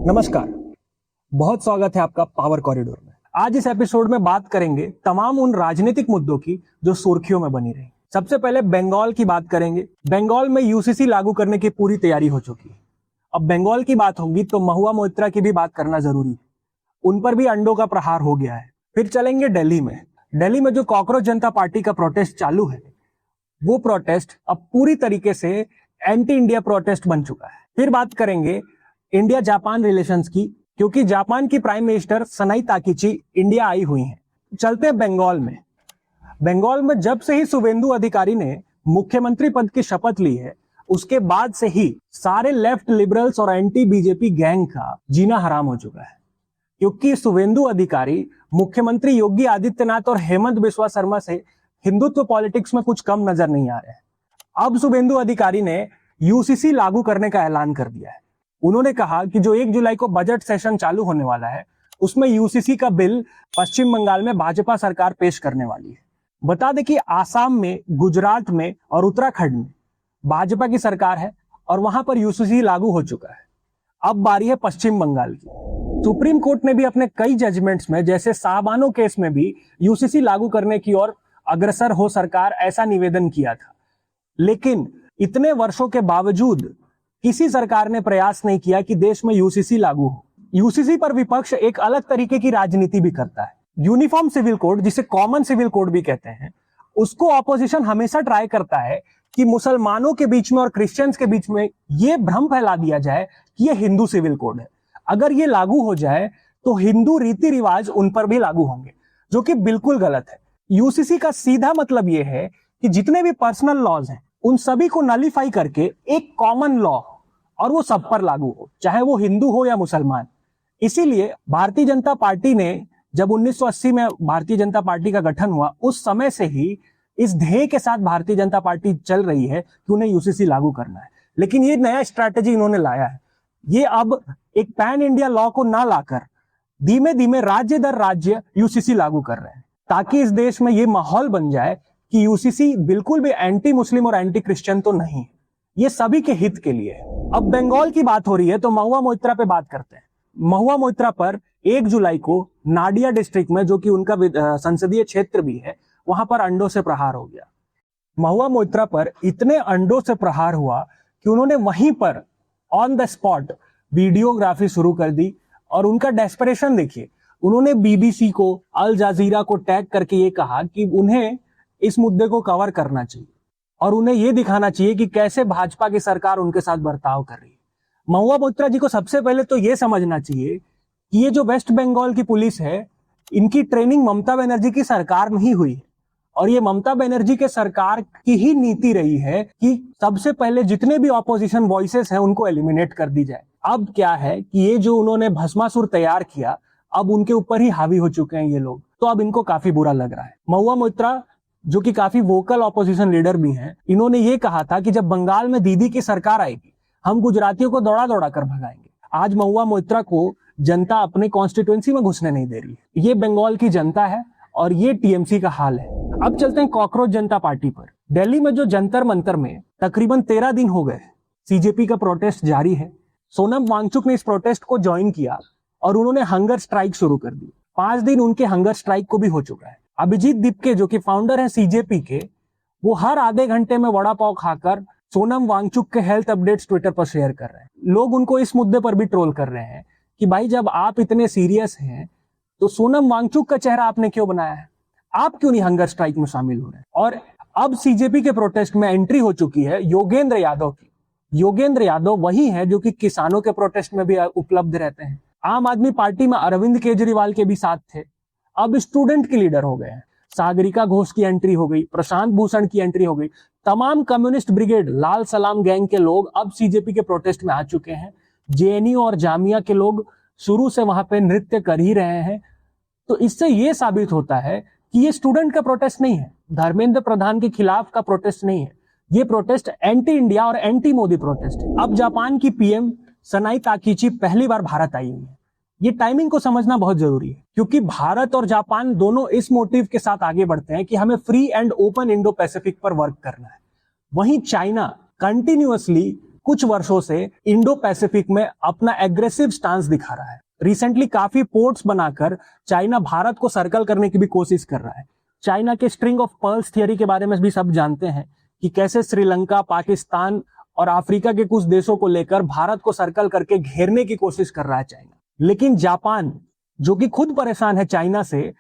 नमस्कार, बहुत स्वागत है आपका पावर कॉरिडोर में। आज इस एपिसोड में बात करेंगे तमाम उन राजनीतिक मुद्दों की जो सुर्खियों में बनी रही। सबसे पहले बंगाल की बात करेंगे। बंगाल में यूसीसी लागू करने की पूरी तैयारी हो चुकी है। अब बंगाल की बात होगी तो महुआ मोइत्रा की भी बात करना जरूरी है। उन पर भी अंडों का प्रहार हो गया है। फिर चलेंगे दिल्ली में। दिल्ली में जो कॉकरोच जनता पार्टी का प्रोटेस्ट चालू है, वो प्रोटेस्ट अब पूरी तरीके से एंटी इंडिया प्रोटेस्ट बन चुका है। फिर बात करेंगे इंडिया जापान रिलेशंस की, क्योंकि जापान की prime minister Sanae Takaichi India आई हुई हैं। चलते हैं बंगाल में। बंगाल में जब से ही शुभेंदु अधिकारी ने मुख्यमंत्री पद की शपथ ली है, उसके बाद से ही सारे लेफ्ट लिबरल्स और एंटी बीजेपी गैंग का जीना हराम हो चुका है, क्योंकि शुभेंदु अधिकारी मुख्यमंत्री योगी आदित्यनाथ और हेमंत बिस्वा शर्मा से हिंदुत्व पॉलिटिक्स में कुछ कम नजर नहीं आ रहे हैं। अब शुभेंदु अधिकारी ने यूसीसी लागू करने का ऐलान कर दिया है। उन्होंने कहा कि जो 1 जुलाई को बजट सेशन चालू होने वाला है, उसमें यूसीसी का बिल पश्चिम बंगाल में भाजपा सरकार पेश करने वाली है। बता दें कि आसाम में, गुजरात में और उत्तराखंड में भाजपा की सरकार है और वहां पर यूसीसी लागू हो चुका है। अब बारी है पश्चिम बंगाल की। सुप्रीम कोर्ट ने भी अपने कई जजमेंट्स में, जैसे साबानो केस में भी यूसीसी लागू करने की ओर अग्रसर हो सरकार, ऐसा निवेदन किया था। लेकिन इतने वर्षों के बावजूद किसी सरकार ने प्रयास नहीं किया कि देश में यूसीसी लागू हो। यूसीसी पर विपक्ष एक अलग तरीके की राजनीति भी करता है। यूनिफॉर्म सिविल कोड, जिसे कॉमन सिविल कोड भी कहते हैं, उसको ऑपोजिशन हमेशा ट्राई करता है कि मुसलमानों के बीच में और क्रिश्चियंस के बीच में ये भ्रम फैला दिया जाए कि ये हिंदू सिविल कोड है। अगर ये लागू हो जाए तो हिंदू रीति रिवाज उन पर भी लागू होंगे, जो कि बिल्कुल गलत है। यूसीसी का सीधा मतलब यह है कि जितने भी पर्सनल लॉज हैं, उन सभी को नलीफाई करके एक कॉमन लॉ और वो सब पर लागू हो, चाहे वो हिंदू हो या मुसलमान। इसीलिए भारतीय जनता पार्टी ने, जब 1980 में भारतीय जनता पार्टी का गठन हुआ, उस समय से ही इस ध्येय के साथ भारतीय जनता पार्टी चल रही है कि उन्हें यूसीसी लागू करना है। लेकिन ये नया स्ट्रैटेजी इन्होंने लाया है। ये अब एक पैन इंडिया लॉ को ना लाकर धीमे धीमे राज्य दर राज्य यूसीसी लागू कर रहे हैं, ताकि इस देश में ये माहौल बन जाए कि यूसीसी बिल्कुल भी एंटी मुस्लिम और एंटी क्रिश्चियन तो नहीं है, ये सभी के हित के लिए है। अब बंगाल की बात हो रही है तो महुआ मोइत्रा पे बात करते हैं। महुआ मोइत्रा पर 1 जुलाई को नाडिया डिस्ट्रिक्ट में, जो कि उनका संसदीय क्षेत्र भी है, वहां पर अंडों से प्रहार हो गया। महुआ मोइत्रा पर इतने अंडों से प्रहार हुआ कि उन्होंने वहीं पर ऑन द स्पॉट वीडियोग्राफी शुरू कर दी। और उनका डेस्परेशन देखिए, उन्होंने बीबीसी को, अल जजीरा को टैग करके ये कहा कि उन्हें इस मुद्दे को कवर करना चाहिए और उन्हें यह दिखाना चाहिए कि कैसे भाजपा की सरकार उनके साथ बर्ताव कर रही है। महुआ मोइत्रा जी को सबसे पहले तो यह समझना चाहिए कि ये जो वेस्ट बंगाल की पुलिस है, इनकी ट्रेनिंग ममता बनर्जी की सरकार में ही हुई है। और ये ममता बनर्जी के सरकार की ही नीति रही है कि सबसे पहले जितने भी ऑपोजिशन वॉइसेस हैं उनको एलिमिनेट कर दी जाए। अब क्या है कि ये जो उन्होंने भस्मासुर तैयार किया, अब उनके ऊपर ही हावी हो चुके हैं ये लोग, तो अब इनको काफी बुरा लग रहा है। महुआ मोइत्रा, जो कि काफी वोकल ऑपोजिशन लीडर भी हैं, इन्होंने ये कहा था कि जब बंगाल में दीदी की सरकार आएगी, हम गुजरातियों को दौड़ा दौड़ा कर भगाएंगे। आज महुआ मोइत्रा को जनता अपने कॉन्स्टिट्यूएंसी में घुसने नहीं दे रही है। ये बंगाल की जनता है और ये टीएमसी का हाल है। अब चलते हैं कॉकरोच जनता पार्टी पर। दिल्ली में जो जंतर मंतर में तकरीबन 13 दिन हो गए सीजेपी का प्रोटेस्ट जारी है। सोनम वांगचुक ने इस प्रोटेस्ट को ज्वाइन किया और उन्होंने हंगर स्ट्राइक शुरू कर दी। 5 दिन उनके हंगर स्ट्राइक को भी हो चुका है। अभिजीत दीपके, जो कि फाउंडर है सीजेपी के, वो हर आधे घंटे में वड़ा पाव खाकर सोनम वांगचुक के हेल्थ अपडेट्स ट्विटर पर शेयर कर रहे हैं। लोग उनको इस मुद्दे पर भी ट्रोल कर रहे हैं कि भाई, जब आप इतने सीरियस हैं तो सोनम वांगचुक का चेहरा आपने क्यों बनाया है, आप क्यों नहीं हंगर स्ट्राइक में शामिल हो रहे हैं। और अब सीजेपी के प्रोटेस्ट में एंट्री हो चुकी है योगेंद्र यादव की। योगेंद्र यादव वही है जो कि किसानों के प्रोटेस्ट में भी उपलब्ध रहते हैं। आम आदमी पार्टी में अरविंद केजरीवाल के भी साथ थे, अब स्टूडेंट के लीडर हो गए हैं। सागरिका घोष की एंट्री हो गई, प्रशांत भूषण की एंट्री हो गई। तमाम कम्युनिस्ट ब्रिगेड, लाल सलाम गैंग के लोग अब सीजेपी के प्रोटेस्ट में आ चुके हैं। जेएनयू और जामिया के लोग शुरू से वहां पे नृत्य कर ही रहे हैं। तो इससे यह साबित होता है कि ये स्टूडेंट का प्रोटेस्ट नहीं है, धर्मेंद्र प्रधान के खिलाफ का प्रोटेस्ट नहीं है, ये प्रोटेस्ट एंटी इंडिया और एंटी मोदी प्रोटेस्ट है। अब जापान की पीएम सनाई ताकीची पहली बार भारत आई हुई है। ये टाइमिंग को समझना बहुत जरूरी है, क्योंकि भारत और जापान दोनों इस मोटिव के साथ आगे बढ़ते हैं कि हमें free and open Indo Pacific पर वर्क करना है। वहीं चाइना कंटिन्यूअसली कुछ वर्षों से इंडो पैसिफिक में अपना एग्रेसिव स्टांस दिखा रहा है। रिसेंटली काफी पोर्ट्स बनाकर चाइना भारत को सर्कल करने की भी कोशिश कर रहा है। चाइना के स्ट्रिंग ऑफ पर्ल्स थियरी के बारे में भी सब जानते हैं कि कैसे श्रीलंका, पाकिस्तान और अफ्रीका के कुछ देशों को लेकर भारत को सर्कल करके घेरने की कोशिश कर रहा है चाइना। लेकिन जापान, जो कि खुद परेशान है चाइना से,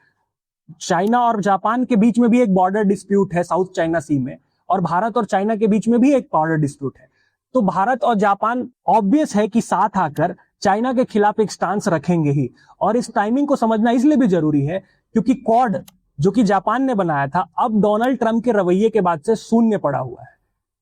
चाइना और जापान के बीच में भी एक बॉर्डर डिस्प्यूट है साउथ चाइना सी में, और भारत और चाइना के बीच में भी एक बॉर्डर डिस्प्यूट है। तो भारत और जापान ऑब्वियस है कि साथ आकर चाइना के खिलाफ एक स्टांस रखेंगे ही। और इस टाइमिंग को समझना इसलिए भी जरूरी है क्योंकि क्वाड जो कि जापान ने बनाया था, अब डोनाल्ड ट्रंप के रवैये के बाद से शून्य पड़ा हुआ है।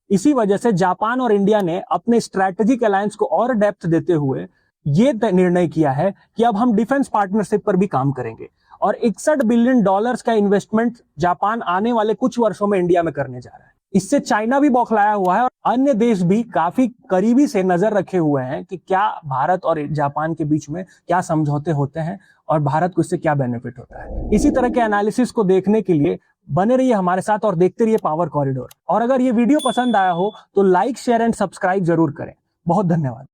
इसी वजह से जापान और इंडिया ने अपने स्ट्रैटेजिक अलायंस को और डेप्थ देते हुए ये निर्णय किया है कि अब हम डिफेंस पार्टनरशिप पर भी काम करेंगे। और 61 बिलियन डॉलर्स का इन्वेस्टमेंट जापान आने वाले कुछ वर्षों में इंडिया में करने जा रहा है। इससे चाइना भी बौखलाया हुआ है और अन्य देश भी काफी करीबी से नजर रखे हुए हैं कि क्या भारत और जापान के बीच में क्या समझौते होते हैं और भारत को इससे क्या बेनिफिट होता है। इसी तरह के एनालिसिस को देखने के लिए बने रहिए हमारे साथ और देखते रहिए पावर कॉरिडोर। और अगर ये वीडियो पसंद आया हो तो लाइक, शेयर एंड सब्सक्राइब जरूर करें। बहुत धन्यवाद।